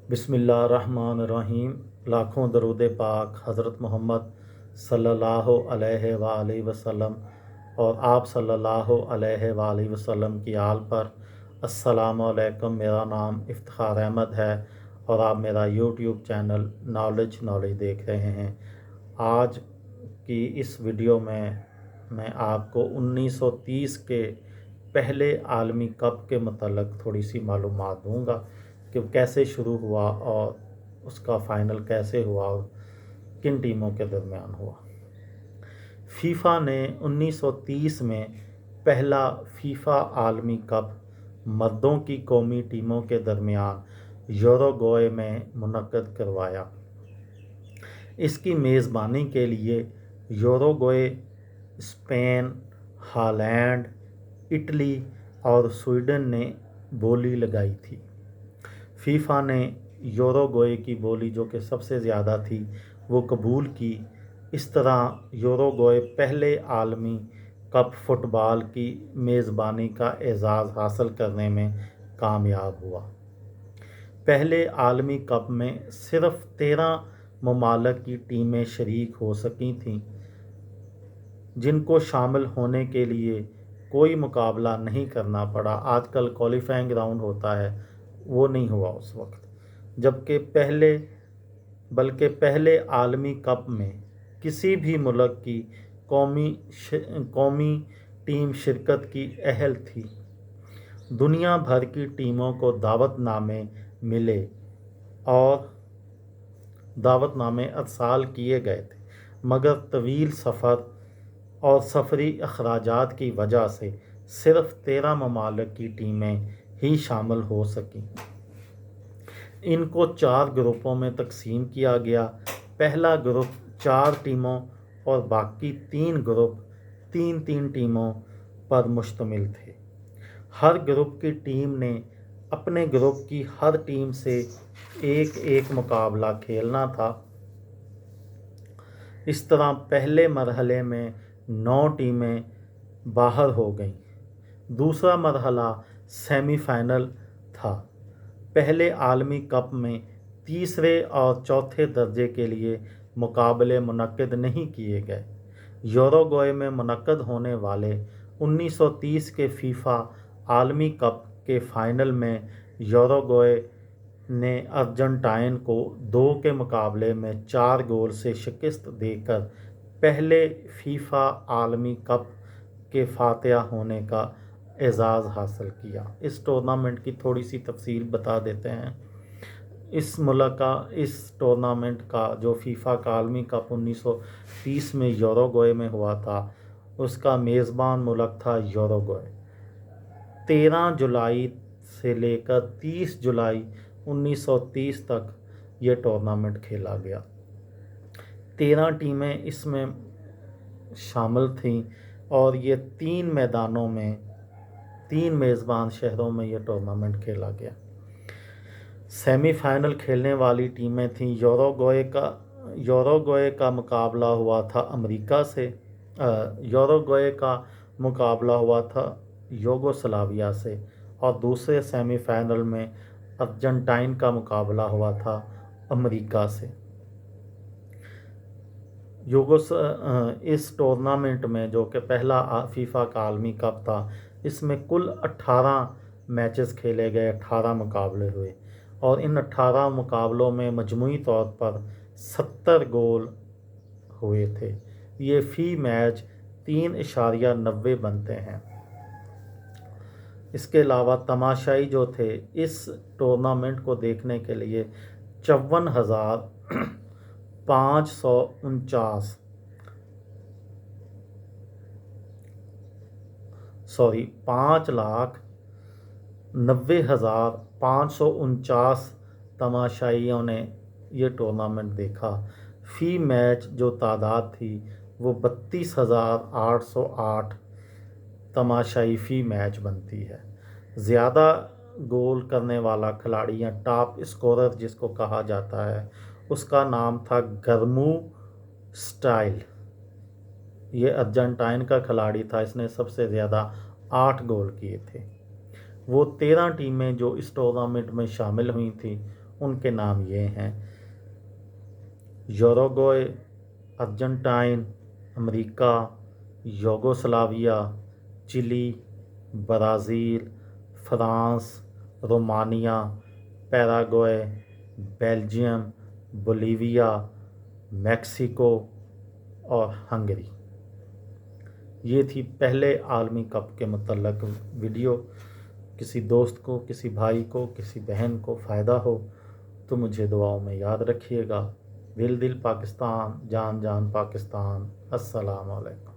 बिस्मिल्लाहिर्रहमानिर्रहीम। लाखों दरूद पाक हज़रत मोहम्मद सल्लल्लाहु अलैहि वालैहि वसल्लम और आप सल्लल्लाहु अलैहि वालैहि वसल्लम की आल पर। अस्सलामु अलैकुम। मेरा नाम इफ्तिखार अहमद है और आप मेरा यूट्यूब चैनल नॉलेज देख रहे हैं। आज की इस वीडियो में मैं आपको 1930 के पहले आलमी कप के मतलब थोड़ी सी मालूमात दूंगा कि कैसे शुरू हुआ और उसका फ़ाइनल कैसे हुआ और किन टीमों के दरमियान हुआ। फीफा ने 1930 में पहला फीफा आलमी कप मर्दों की कौमी टीमों के दरमियान यूरुग्वे में मुनक्कद करवाया। इसकी मेज़बानी के लिए यूरुग्वे, स्पेन, हॉलैंड, इटली और स्वीडन ने बोली लगाई थी। फीफा ने यूरुग्वे की बोली, जो कि सबसे ज़्यादा थी, वो कबूल की। इस तरह यूरुग्वे पहले आलमी कप फुटबॉल की मेज़बानी का एजाज़ हासिल करने में कामयाब हुआ। पहले आलमी कप में सिर्फ 13 ममालिक की टीमें शरीक हो सकी थीं, जिनको शामिल होने के लिए कोई मुकाबला नहीं करना पड़ा। आजकल क्वालिफाइंग राउंड होता है, वो नहीं हुआ उस वक्त। जबकि पहले आलमी कप में किसी भी मुल्क की कौमी टीम शिरकत की अहल थी। दुनिया भर की टीमों को दावतनामे मिले और दावतनामे अरसाल किए गए थे, मगर तवील सफ़र और सफरी अखराजात की वजह से सिर्फ 13 ममालिक की टीमें ही शामिल हो सकीं। इनको 4 ग्रुपों में तकसीम किया गया। पहला ग्रुप 4 टीमों और बाकी 3 ग्रुप 3-3 टीमों पर मुश्तमिल थे। हर ग्रुप की टीम ने अपने ग्रुप की हर टीम से एक मुकाबला खेलना था। इस तरह पहले मरहले में 9 टीमें बाहर हो गईं। दूसरा मरहला सेमीफाइनल था। पहले आलमी कप में तीसरे और चौथे दर्जे के लिए मुकाबले मुनक्किद नहीं किए गए। यूरुग्वे में मुनक्किद होने वाले 1930 के फीफा आलमी कप के फ़ाइनल में यूरुग्वे ने अर्जेंटाइन को 2 के मुकाबले में 4 गोल से शिकस्त देकर पहले फीफा आलमी कप के फातिहा होने का एजाज़ हासिल किया। इस टूर्नामेंट की थोड़ी सी तफसील बता देते हैं। इस टूर्नामेंट का जो फीफा का आलमी कप 1930 में यूरुग्वे में हुआ था, उसका मेज़बान मुल्क था यूरुग्वे। 13 जुलाई से लेकर 30 जुलाई 1930 तक ये टूर्नामेंट खेला गया। 13 टीमें इसमें शामिल थीं और ये 3 मैदानों में 3 मेज़बान शहरों में यह टूर्नामेंट खेला गया। सेमीफाइनल खेलने वाली टीमें थीं। यूरुग्वे का मुकाबला हुआ था अमेरिका से। यूरुग्वे का मुकाबला हुआ था यूगोस्लाविया से और दूसरे सेमीफाइनल में अर्जेंटाइन का मुकाबला हुआ था अमेरिका से। इस टूर्नामेंट में, जो कि पहला फीफा का आलमी कप था, इसमें कुल 18 मैचेस खेले गए, 18 मुकाबले हुए और इन 18 मुकाबलों में मजमूई तौर पर 70 गोल हुए थे। ये फ़ी मैच 3.90 बनते हैं। इसके अलावा तमाशाई जो थे, इस टूर्नामेंट को देखने के लिए 5,90,549 तमाशाइयों ने ये टूर्नामेंट देखा। फ़ी मैच जो तादाद थी वो 32,808 तमाशाई फ़ी मैच बनती है। ज़्यादा गोल करने वाला खिलाड़ी या टॉप स्कोरर जिसको कहा जाता है, उसका नाम था गर्मू स्टाइल। ये अर्जेंटाइन का खिलाड़ी था। इसने सबसे ज़्यादा 8 गोल किए थे। वो 13 टीमें जो इस टूर्नामेंट में शामिल हुई थी, उनके नाम ये हैं: Uruguay, Argentine, America, Yugoslavia, Chile, Brazil, France, Romania, Paraguay, Belgium, Bolivia, Mexico और हंगरी। ये थी पहले आलमी कप के मतलब वीडियो। किसी दोस्त को, किसी भाई को, किसी बहन को फ़ायदा हो तो मुझे दुआओं में याद रखिएगा। दिल दिल पाकिस्तान, जान जान पाकिस्तान। अस्सलाम वालेकुम।